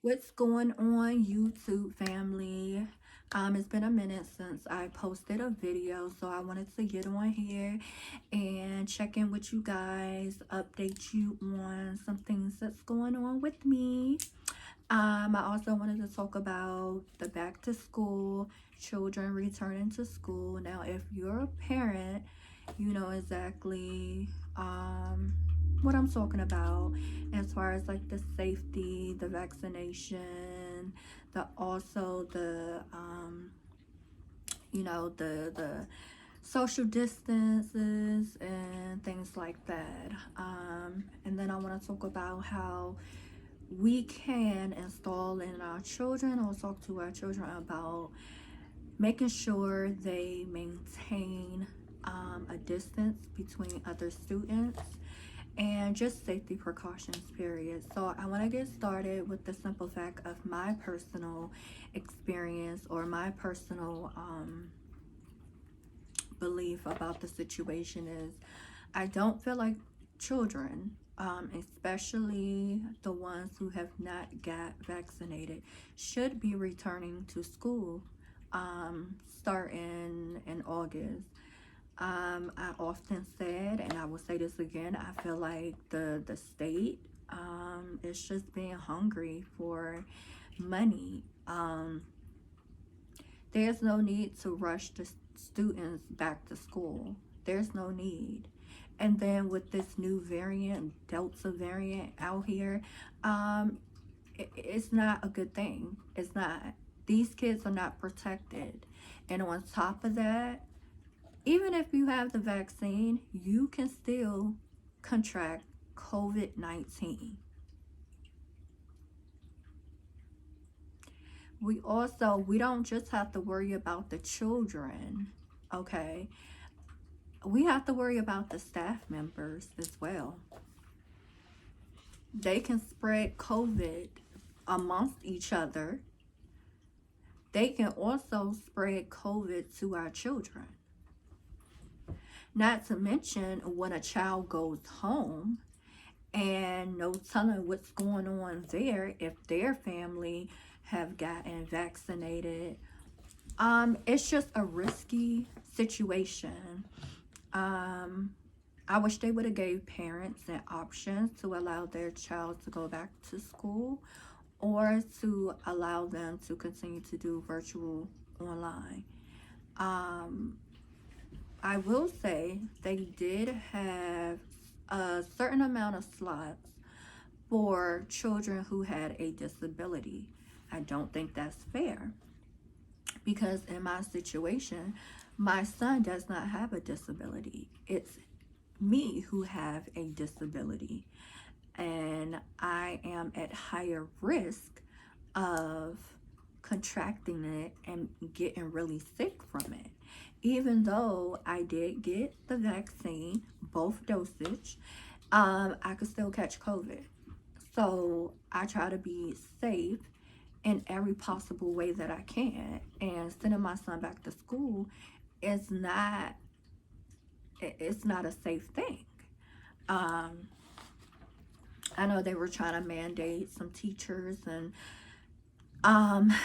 What's going on, YouTube family? It's been a minute since I posted a video, so I wanted to get on here and check in with you guys, update you on some things that's going on with me. I also wanted to talk about the back to school, children returning to school. Now, if you're a parent, you know exactly what I'm talking about as far as like the safety, the vaccination, the also the the social distances and things like that. And then I want to talk about how we can install in our children or talk to our children about making sure they maintain a distance between other students and just safety precautions, period. So I want to get started with the simple fact of my personal experience or my personal belief about the situation is I don't feel like children, especially the ones who have not got vaccinated, should be returning to school starting in August. I often said, and I will say this again, I feel like the state is just being hungry for money. There's no need to rush the students back to school. There's no need. And then with this new variant, Delta variant out here, it's not a good thing. It's not. These kids are not protected. And on top of that, even if you have the vaccine, you can still contract COVID-19. We don't just have to worry about the children, okay? We have to worry about the staff members as well. They can spread COVID amongst each other. They can also spread COVID to our children. Not to mention when a child goes home and no telling what's going on there if their family have gotten vaccinated. It's just a risky situation. I wish they would have gave parents an option to allow their child to go back to school or to allow them to continue to do virtual online. I will say they did have a certain amount of slots for children who had a disability. I don't think that's fair because in my situation, my son does not have a disability. It's me who have a disability, and I am at higher risk of contracting it and getting really sick from it. Even though I did get the vaccine, both dosage, I could still catch COVID. So I try to be safe in every possible way that I can. And sending my son back to school is not it's not a safe thing. Um, I know they were trying to mandate some teachers and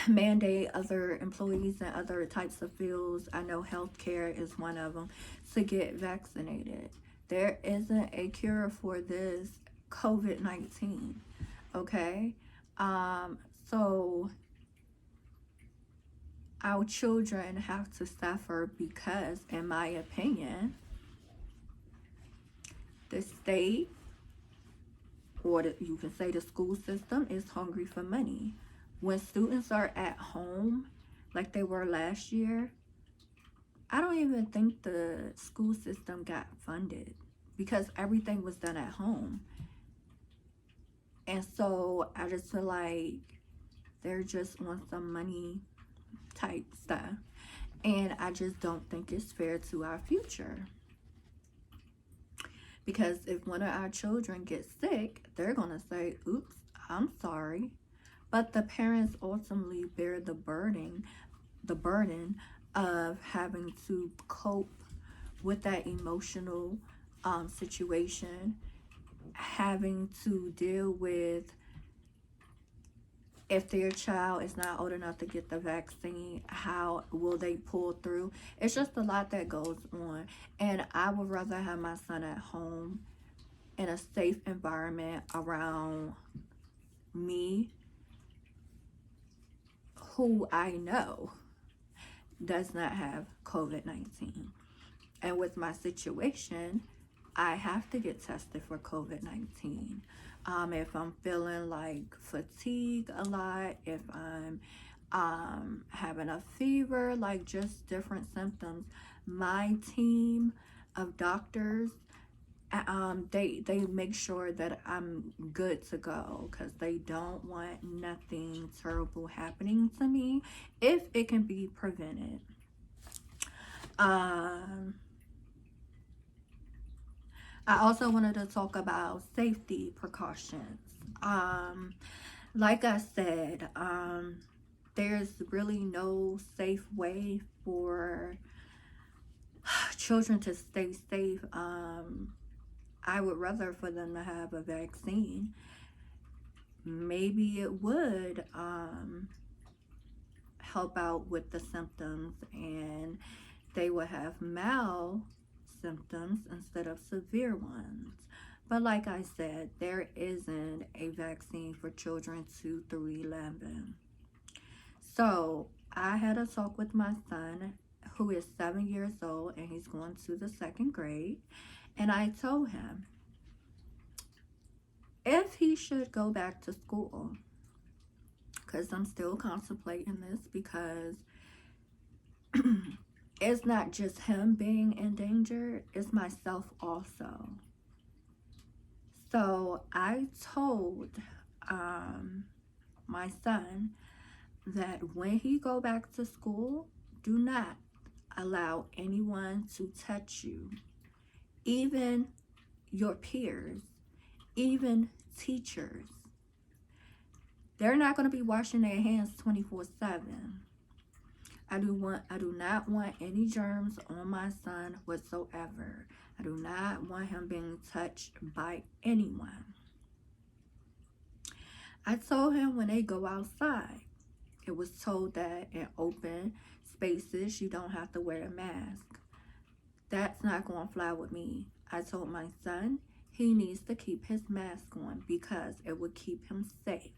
mandate other employees in other types of fields. I know healthcare is one of them to get vaccinated. There isn't a cure for this COVID-19. Okay, so our children have to suffer because, in my opinion, the state or you can say the school system is hungry for money. When students are at home like they were last year, I don't even think the school system got funded because everything was done at home. And so I just feel like they're just on some money type stuff. And I just don't think it's fair to our future. Because if one of our children gets sick, they're going to say, oops, I'm sorry. But the parents ultimately bear the burden of having to cope with that emotional situation, having to deal with if their child is not old enough to get the vaccine, how will they pull through? It's just a lot that goes on. And I would rather have my son at home in a safe environment around me, who I know does not have COVID-19. And with my situation, I have to get tested for COVID-19. If I'm feeling like fatigue a lot, if I'm having a fever, like just different symptoms, my team of doctors, they make sure that I'm good to go, because they don't want nothing terrible happening to me if it can be prevented. I also wanted to talk about safety precautions. Like I said, there's really no safe way for children to stay safe. I would rather for them to have a vaccine. Maybe it would help out with the symptoms, and they would have mild symptoms instead of severe ones. But like I said, there isn't a vaccine for children 2 through 11. So I had a talk with my son, who is 7 years old, and he's going to the 2nd grade. And I told him if he should go back to school, because I'm still contemplating this, because it's not just him being in danger, it's myself also. So I told my son that when he go back to school, do not allow anyone to touch you, even your peers, even teachers. They're not going to be washing their hands 24/7. I do not want any germs on my son whatsoever. I do not want him being touched by anyone. I told him when they go outside, it was told that in open spaces you don't have to wear a mask. That's not going to fly with me. I told my son he needs to keep his mask on because it would keep him safe.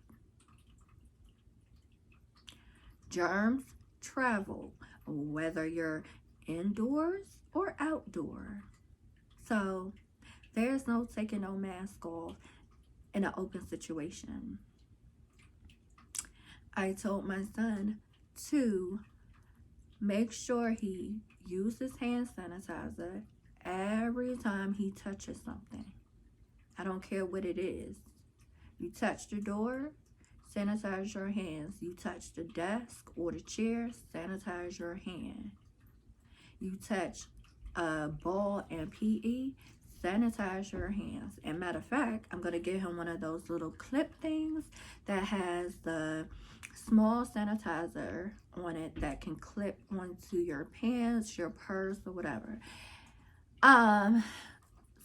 Germs travel whether you're indoors or outdoor. So there's no taking no mask off in an open situation. I told my son to make sure he uses hand sanitizer every time he touches something. I don't care what it is. You touch the door, sanitize your hands. You touch the desk or the chair, sanitize your hand. You touch a ball and PE, sanitize your hands. And matter of fact, I'm going to get him one of those little clip things that has the small sanitizer on it that can clip onto your pants, your purse, or whatever.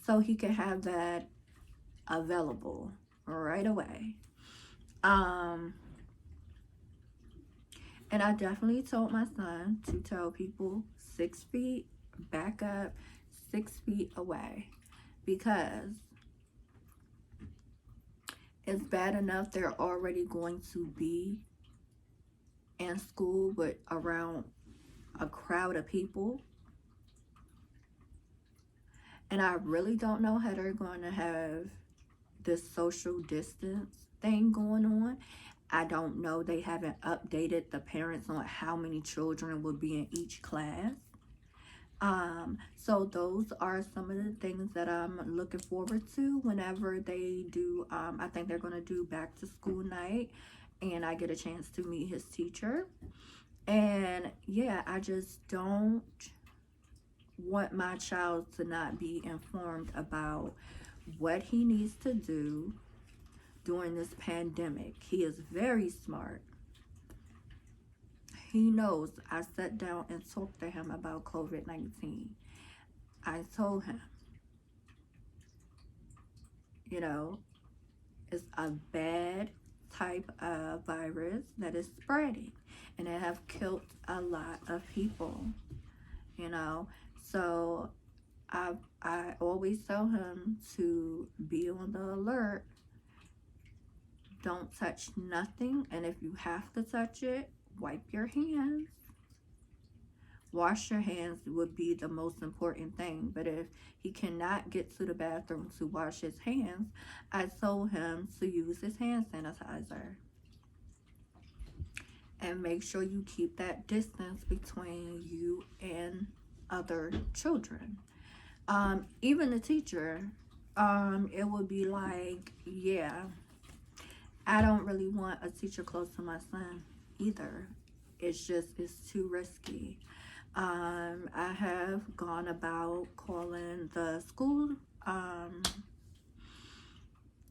So he can have that available right away. And I definitely told my son to tell people 6 feet, back up 6 feet away, because it's bad enough they're already going to be in school but around a crowd of people. And I really don't know how they're going to have this social distance thing going on. I don't know. They haven't updated the parents on how many children will be in each class. So those are some of the things that I'm looking forward to whenever they do. I think they're going to do back to school night and I get a chance to meet his teacher. And yeah, I just don't want my child to not be informed about what he needs to do during this pandemic. He is very smart. He knows. I sat down and talked to him about COVID-19. I told him, you know, it's a bad type of virus that is spreading, and it have killed a lot of people, you know. So I always tell him to be on the alert. Don't touch nothing, and if you have to touch it, wipe your hands. Wash your hands would be the most important thing. But if he cannot get to the bathroom to wash his hands, I told him to use his hand sanitizer. And make sure you keep that distance between you and other children. Even the teacher, it would be like, yeah, I don't really want a teacher close to my son either. It's too risky. I have gone about calling the school,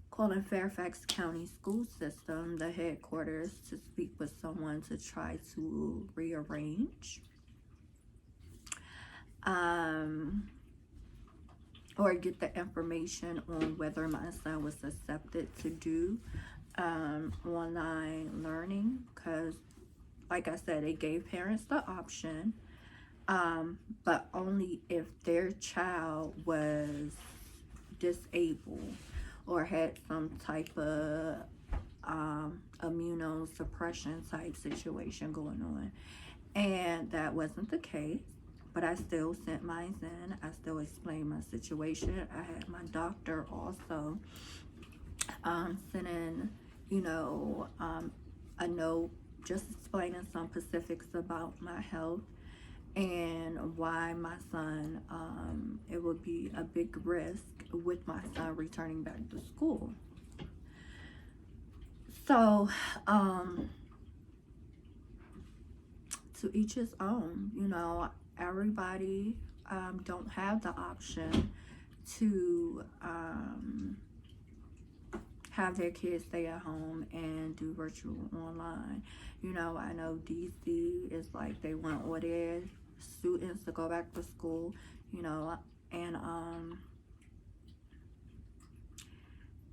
calling Fairfax County School System, the headquarters, to speak with someone to try to rearrange. Or get the information on whether my son was accepted to do online learning, because like I said, they gave parents the option, but only if their child was disabled or had some type of immunosuppression type situation going on. And that wasn't the case, but I still sent mine in. I still explained my situation. I had my doctor also send in, a note just explaining some specifics about my health and why my son, it would be a big risk with my son returning back to school. So, to each his own, everybody don't have the option to have their kids stay at home and do virtual online. I know DC is like they want all their students to go back to school, and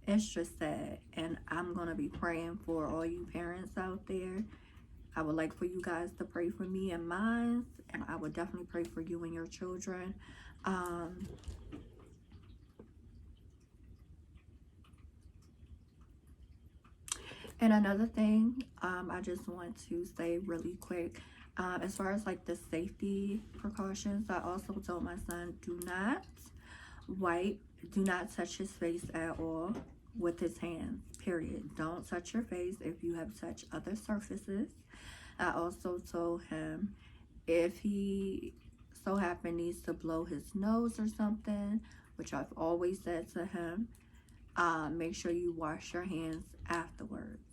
it's just sad. And I'm gonna be praying for all you parents out there. I would like for you guys to pray for me and mine, and I would definitely pray for you and your children. And another thing, I just want to say really quick, as far as like the safety precautions, I also told my son, do not touch his face at all with his hands, period. Don't touch your face if you have touched other surfaces. I also told him if he so happen needs to blow his nose or something, which I've always said to him, make sure you wash your hands afterwards,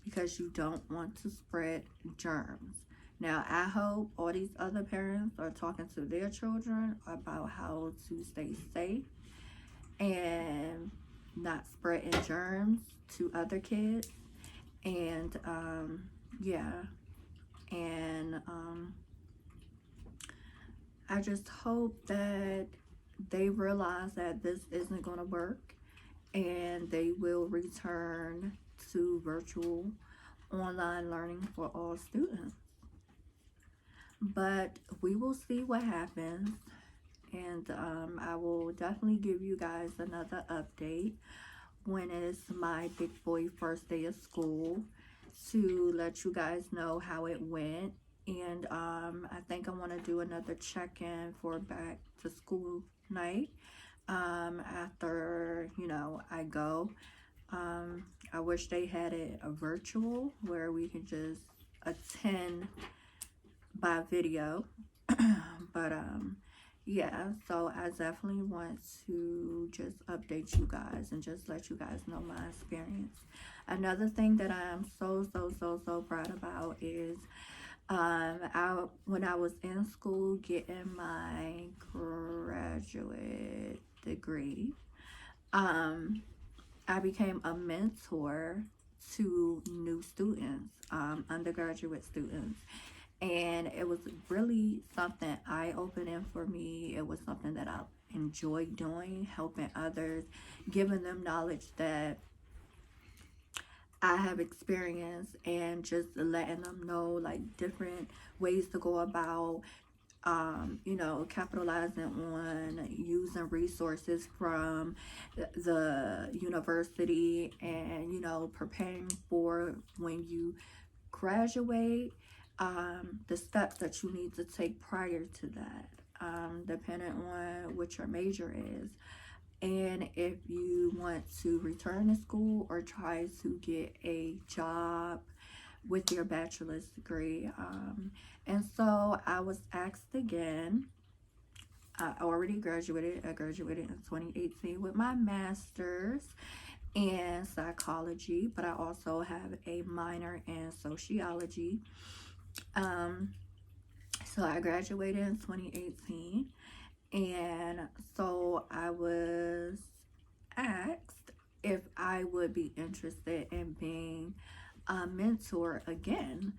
because you don't want to spread germs. Now, I hope all these other parents are talking to their children about how to stay safe and not spreading germs to other kids. And I just hope that they realize that this isn't going to work, and they will return to virtual online learning for all students. But we will see what happens, and I will definitely give you guys another update when it's my big boy first day of school, to let you guys know how it went. And I think I want to do another check-in for back to school night after I go. I wish they had it a virtual where we could just attend by video. But yeah, so I definitely want to just update you guys and just let you guys know my experience. Another thing that I am so proud about is when I was in school getting my graduate degree, I became a mentor to new students, undergraduate students. And it was really something eye-opening for me. It was something that I enjoyed doing, helping others, giving them knowledge that I have experienced, and just letting them know like different ways to go about capitalizing on using resources from the university, and preparing for when you graduate, the steps that you need to take prior to that, depending on what your major is, and if you want to return to school or try to get a job with your bachelor's degree. And so I was asked again. I already graduated. I graduated in 2018 with my master's in psychology, but I also have a minor in sociology. Um, so I graduated in 2018, and so I was asked if I would be interested in being a mentor again.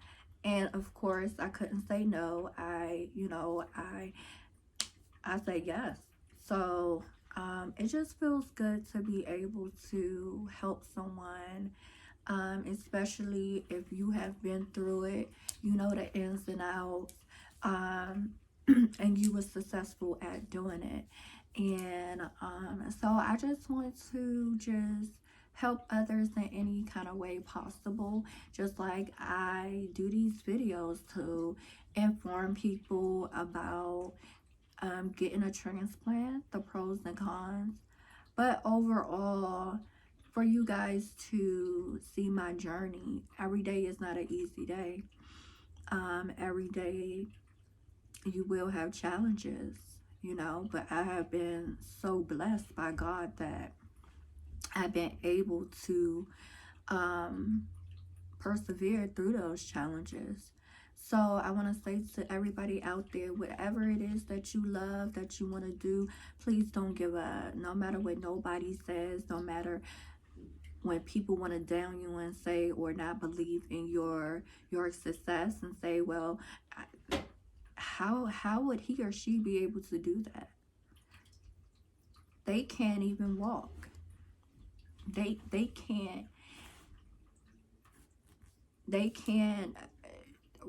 And of course, I couldn't say no. I say yes. So it just feels good to be able to help someone, especially if you have been through it, you know the ins and outs, and you were successful at doing it. And so I just want to just help others in any kind of way possible, just like I do these videos to inform people about getting a transplant, the pros and cons, but overall, for you guys to see my journey. Every day is not an easy day. Every day you will have challenges, but I have been so blessed by God that I've been able to persevere through those challenges. So I want to say to everybody out there, whatever it is that you love, that you want to do, please don't give up. No matter what nobody says, no matter when people want to down you and say, or not believe in your success and say, well, how would he or she be able to do that? They can't even walk. They can't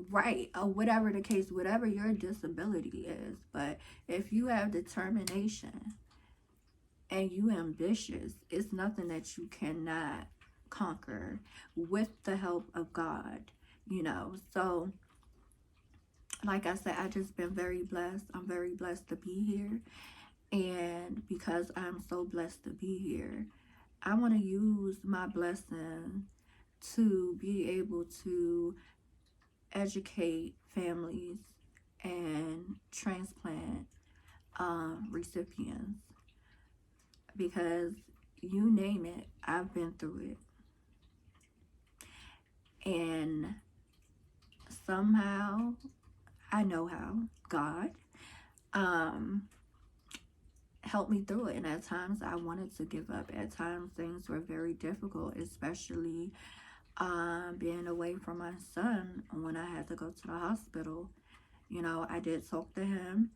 write, or whatever the case, whatever your disability is. But if you have determination and you ambitious, it's nothing that you cannot conquer with the help of God. So like I said, I just been very blessed. I'm very blessed to be here, and because I'm so blessed to be here, I want to use my blessing to be able to educate families and transplant recipients, because you name it, I've been through it, and somehow I know how God helped me through it. And at times I wanted to give up. At times things were very difficult, especially being away from my son when I had to go to the hospital. I did talk to him.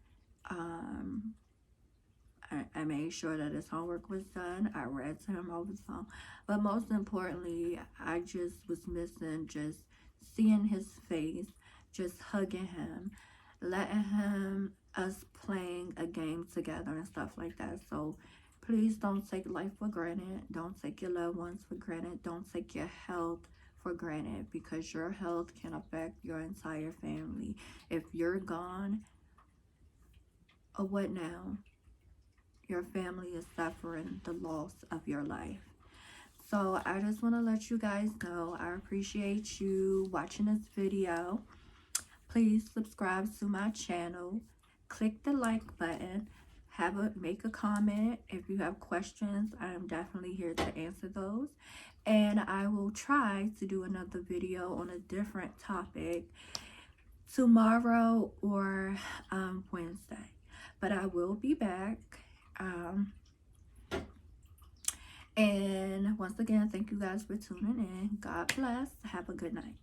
I made sure that his homework was done. I read to him over the phone. But most importantly, I just was missing just seeing his face, just hugging him, letting him, us playing a game together and stuff like that. So please don't take life for granted. Don't take your loved ones for granted. Don't take your health for granted, because your health can affect your entire family. If you're gone, what now? Your family is suffering the loss of your life. So I just want to let you guys know I appreciate you watching this video. Please subscribe to my channel. Click the like button. Make a comment. If you have questions, I am definitely here to answer those. And I will try to do another video on a different topic tomorrow or Wednesday. But I will be back. And once again, thank you guys for tuning in. God bless. Have a good night.